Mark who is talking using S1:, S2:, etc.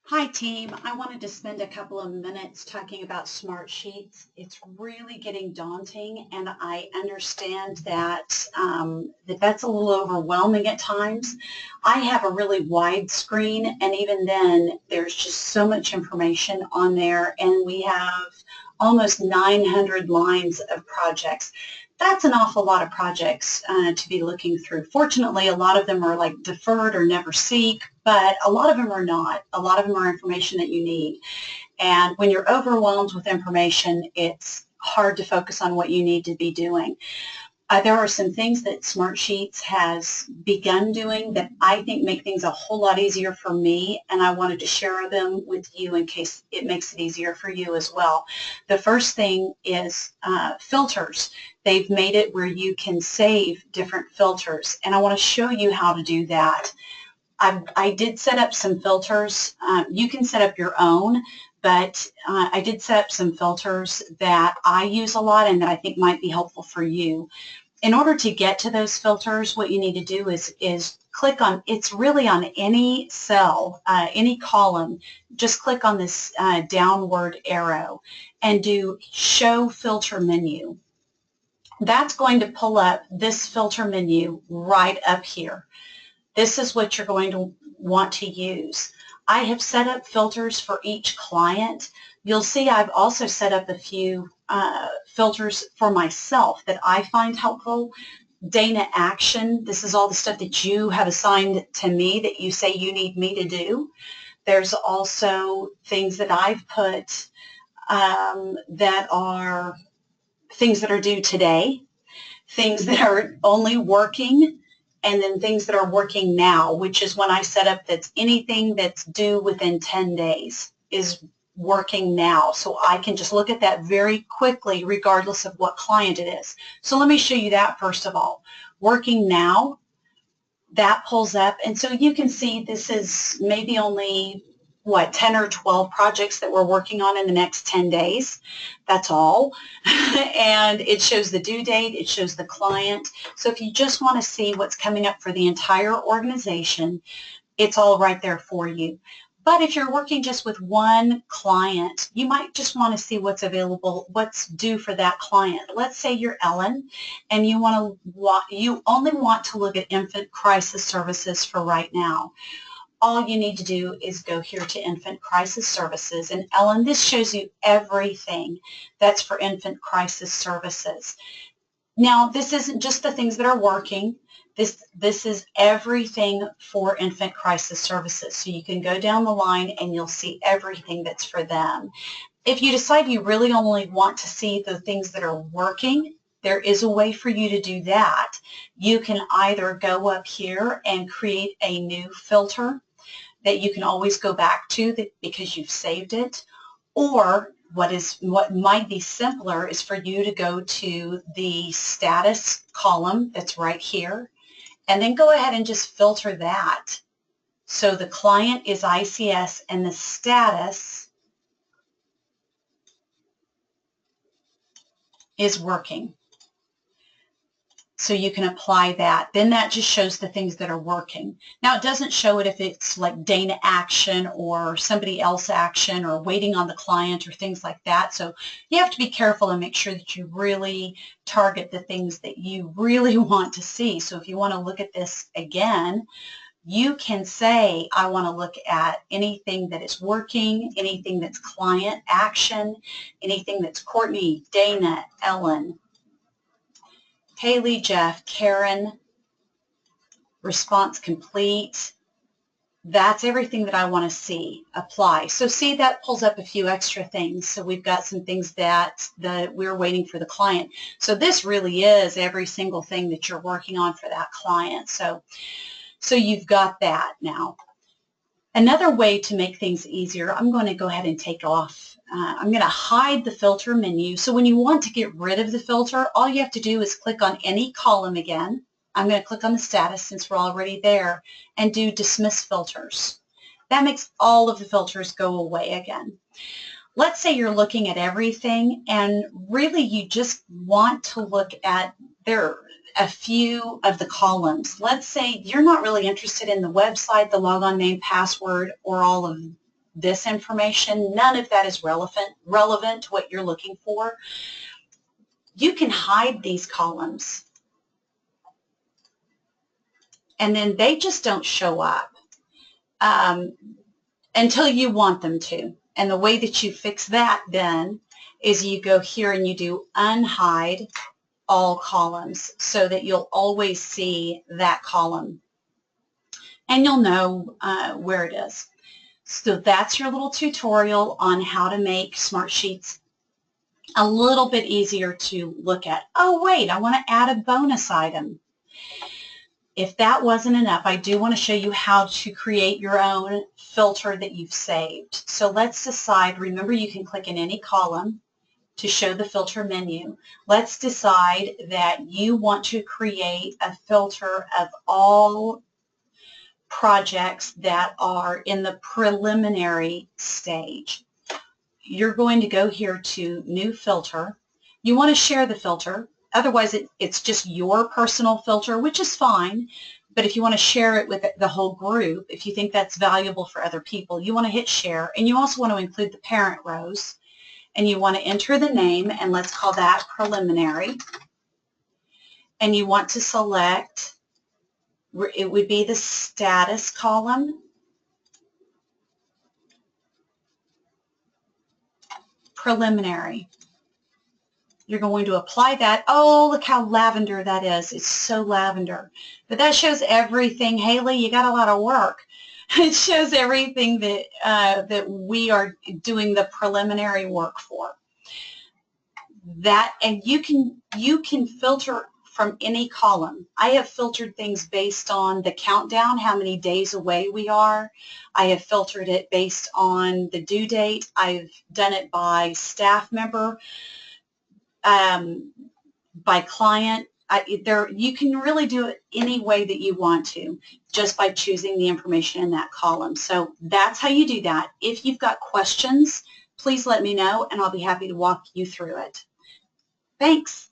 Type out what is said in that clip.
S1: Hi team, I wanted to spend a couple of minutes talking about Smartsheets. It's really getting daunting and I understand that, that's a little overwhelming at times. I have a really wide screen and even then there's just so much information on there and we have almost 900 lines of projects. That's an awful lot of projects to be looking through. Fortunately, a lot of them are like deferred or never seek, but a lot of them are not. A lot of them are information that you need. And when you're overwhelmed with information, it's hard to focus on what you need to be doing. There are some things that Smartsheets has begun doing that I think make things a whole lot easier for me, and I wanted to share them with you in case it makes it easier for you as well. The first thing is filters. They've made it where you can save different filters, and I want to show you how to do that. I did set up some filters. You can set up your own, but I did set up some filters that I use a lot and that I think might be helpful for you. In order to get to those filters, what you need to do is click on, it's really on any cell, any column, just click on this downward arrow and do Show Filter Menu. That's going to pull up this filter menu right up here. This is what you're going to want to use. I have set up filters for each client. You'll see I've also set up a few filters for myself that I find helpful. Dana Action, this is all the stuff that you have assigned to me that you say you need me to do. There's also things that I've put that are things that are due today, things that are only working, and then things that are working now, which is when I set up that's anything that's due within 10 days is working now. So I can just look at that very quickly regardless of what client it is. So let me show you that first of all. Working now, that pulls up, and so you can see this is maybe only 10 or 12 projects that we're working on in the next 10 days. That's all. And it shows the due date, it shows the client. So if you just want to see what's coming up for the entire organization, it's all right there for you. But if you're working just with one client, you might just want to see what's available, what's due for that client. Let's say you're Ellen and you only want to look at infant crisis services for right now. All you need to do is go here to Infant Crisis Services. And Ellen, this shows you everything that's for Infant Crisis Services. Now, this isn't just the things that are working. This is everything for Infant Crisis Services. So you can go down the line and you'll see everything that's for them. If you decide you really only want to see the things that are working, there is a way for you to do that. You can either go up here and create a new filter that you can always go back to because you've saved it, or what might be simpler is for you to go to the status column that's right here and then go ahead and just filter that. So the client is ICS and the status is working. So you can apply that. Then that just shows the things that are working. Now it doesn't show it if it's like Dana Action or somebody else action or waiting on the client or things like that. So you have to be careful and make sure that you really target the things that you really want to see. So if you want to look at this again, you can say, I want to look at anything that is working, anything that's client action, anything that's Courtney, Dana, Ellen, Haley, Jeff, Karen, response complete. That's everything that I want to see. Apply. So see, that pulls up a few extra things. So we've got some things that we're waiting for the client. So this really is every single thing that you're working on for that client. So you've got that now. Another way to make things easier, I'm going to go ahead and take off. I'm going to hide the filter menu. So when you want to get rid of the filter, all you have to do is click on any column again. I'm going to click on the status since we're already there and do dismiss filters. That makes all of the filters go away again. Let's say you're looking at everything and really you just want to look at a few of the columns. Let's say you're not really interested in the website, the logon name, password, or all of this information. None of that is relevant to what you're looking for. You can hide these columns, and then they just don't show up until you want them to. And the way that you fix that then is you go here and you do unhide all columns so that you'll always see that column and you'll know where it is. So that's your little tutorial on how to make Smartsheets a little bit easier to look at. Oh wait, I want to add a bonus item. If that wasn't enough, I do want to show you how to create your own filter that you've saved. So let's decide, remember you can click in any column to show the filter menu. Let's decide that you want to create a filter of all projects that are in the preliminary stage. You're going to go here to New Filter. You want to share the filter. Otherwise, it's just your personal filter, which is fine. But if you want to share it with the whole group, if you think that's valuable for other people, you want to hit Share. And you also want to include the parent rows. And you want to enter the name, and let's call that Preliminary. And you want to select, it would be the status column. Preliminary. You're going to apply that. Oh, look how lavender that is. It's so lavender. But that shows everything. Haley, you got a lot of work. It shows everything that, that we are doing the preliminary work for. That, and you can filter from any column. I have filtered things based on the countdown, how many days away we are. I have filtered it based on the due date. I've done it by staff member. By client. You can really do it any way that you want to just by choosing the information in that column. So that's how you do that. If you've got questions, please let me know and I'll be happy to walk you through it. Thanks.